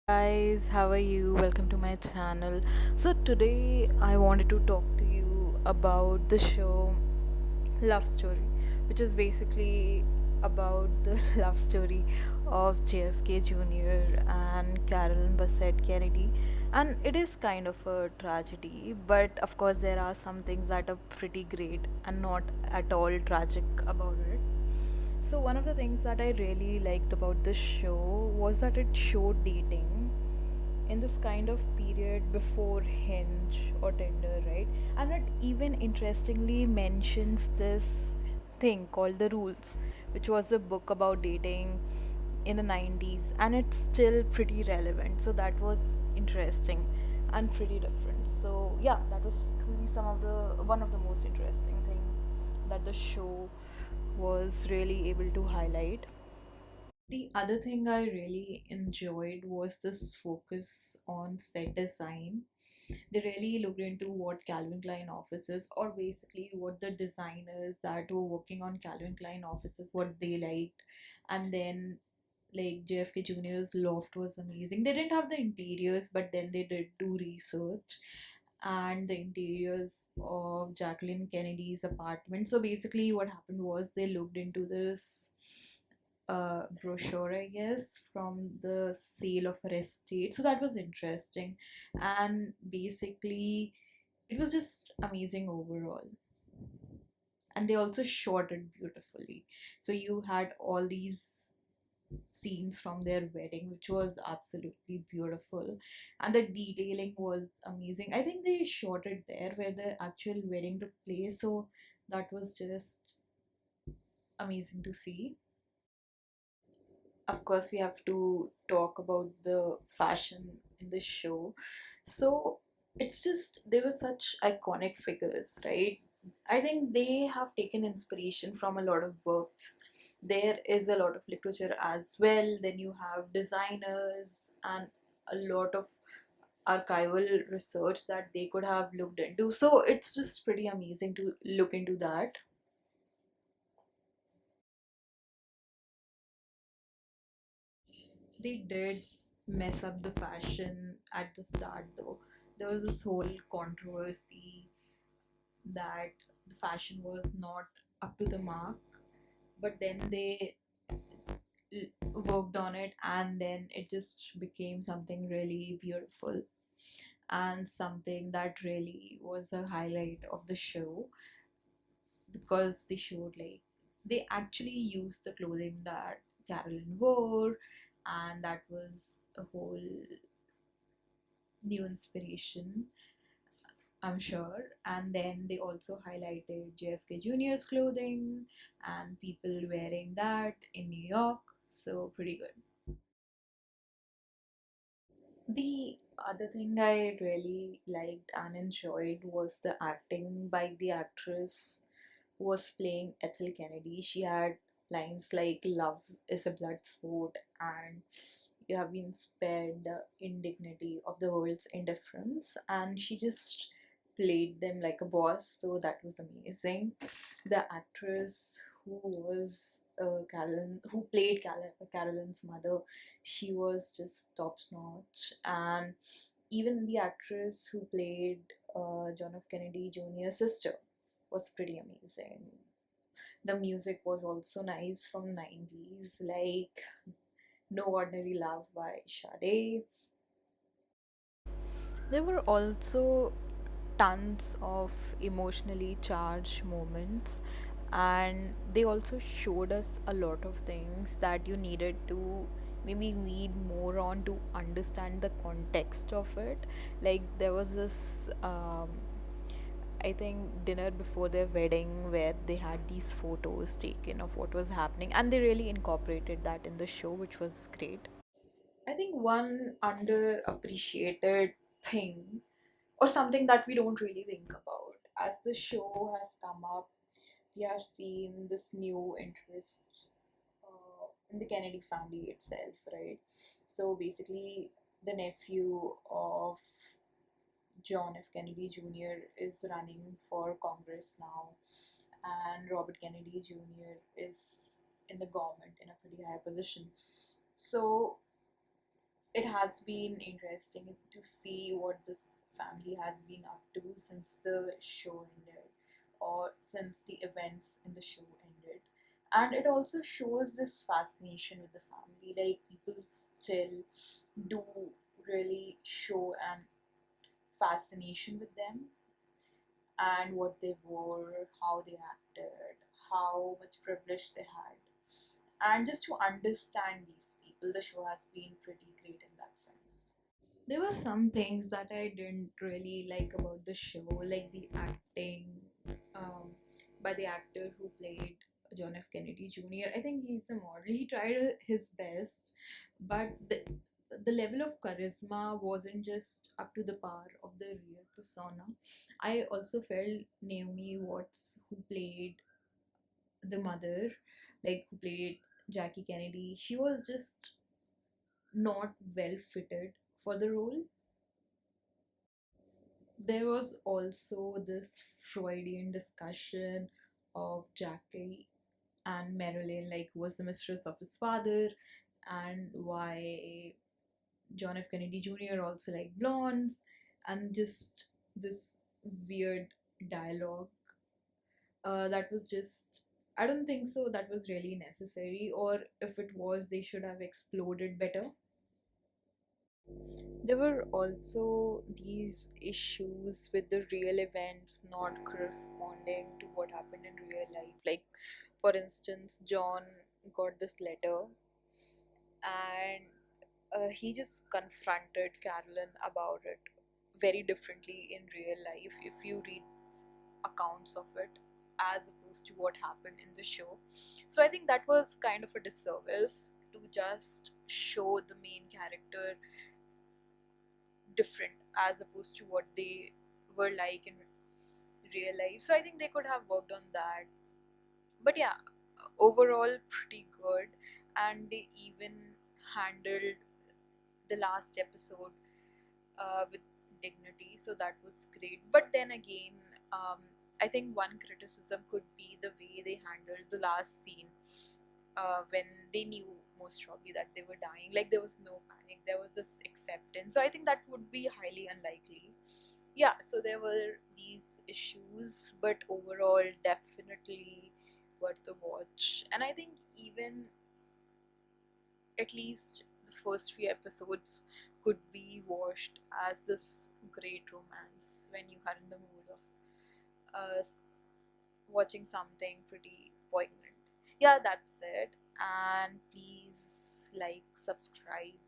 Guys, how are you? Welcome to my channel. So today I wanted to talk to you about the show Love Story, which is basically about the love story of JFK Jr. and Carolyn Bassette Kennedy. And it is kind of a tragedy, but of course there are some things that are pretty great and not at all tragic about it. So, one of the things that I really liked about this show was that it showed dating in this kind of period before Hinge or Tinder, right? And it even interestingly mentions this thing called The Rules, which was a book about dating in the 90s, and it's still pretty relevant. So, that was interesting and pretty different. So, yeah, that was truly one of the most interesting things that the show was really able to highlight. The other thing I really enjoyed was this focus on set design. They really looked into what Calvin Klein offices, or basically what the designers that were working on Calvin Klein offices, what they liked. And then, like, JFK Jr.'s loft was amazing. They didn't have the interiors, but then they did do research. And the interiors of Jacqueline Kennedy's apartment. So basically, what happened was they looked into this brochure, I guess, from the sale of her estate. So that was interesting. And basically, it was just amazing overall. And they also shot it beautifully. So you had all these scenes from their wedding, which was absolutely beautiful. And the detailing was amazing. I think they shot it there where the actual wedding took place. So that was just amazing to see. Of course, we have to talk about the fashion in the show. So it's just, they were such iconic figures, right? I think they have taken inspiration from a lot of books. There is a lot of literature as well. Then you have designers and a lot of archival research that they could have looked into. So it's just pretty amazing to look into that. They did mess up the fashion at the start, though. There was this whole controversy that the fashion was not up to the mark, but then they worked on it, and then it just became something really beautiful and something that really was a highlight of the show, because they showed, like, they actually used the clothing that Carolyn wore, and that was a whole new inspiration, I'm sure. And then they also highlighted JFK Jr.'s clothing and people wearing that in New York. So, pretty good. The other thing I really liked and enjoyed was the acting by the actress who was playing Ethel Kennedy. She had lines like "Love is a blood sport" and "You have been spared the indignity of the world's indifference," and she just played them like a boss. So that was amazing. The actress who was who played Carolyn's mother, she was just top notch. And even the actress who played John F. Kennedy Jr.'s sister was pretty amazing. The music was also nice from 90s, like No Ordinary Love by Sade. There were also tons of emotionally charged moments, and they also showed us a lot of things that you needed to maybe read more on to understand the context of it. Like, there was this I think dinner before their wedding where they had these photos taken of what was happening, and they really incorporated that in the show, which was great. I think one underappreciated thing, or something that we don't really think about, as the show has come up, we have seen this new interest in the Kennedy family itself, right? So basically, the nephew of John F. Kennedy Jr. is running for Congress now, and Robert Kennedy Jr. is in the government in a pretty high position. So it has been interesting to see what this family has been up to since the show ended, or since the events in the show ended. And it also shows this fascination with the family. Like, people still do really show an fascination with them and what they wore, how they acted, how much privilege they had. And just to understand these people, the show has been pretty great in that sense. There were some things that I didn't really like about the show, like the acting um, by the actor who played John F. Kennedy Jr. I think he's a model. He tried his best, but the level of charisma wasn't just up to the par of the real persona. I also felt Naomi Watts, who played the mother, like who played Jackie Kennedy, she was just not well fitted for the role. There was also this Freudian discussion of Jackie and Marilyn, like who was the mistress of his father, and why John F. Kennedy Jr. also liked blondes, and just this weird dialogue that was just. I don't think so that was really necessary, or if it was, they should have exploded better. There were also these issues with the real events not corresponding to what happened in real life. Like, for instance, John got this letter and he just confronted Carolyn about it very differently in real life if you read accounts of it as opposed to what happened in the show. So I think that was kind of a disservice to just show the main character different as opposed to what they were like in real life. So I think they could have worked on that. But yeah, overall pretty good, and they even handled the last episode with dignity. So that was great. But then again, um, I think one criticism could be the way they handled the last scene when they knew most probably that they were dying. Like, there was no panic, there was this acceptance. So I think that would be highly unlikely. Yeah, so there were these issues, but overall, definitely worth the watch. And I think even at least the first few episodes could be watched as this great romance when you are in the mood of watching something pretty poignant. Yeah, that's it. And please like, subscribe,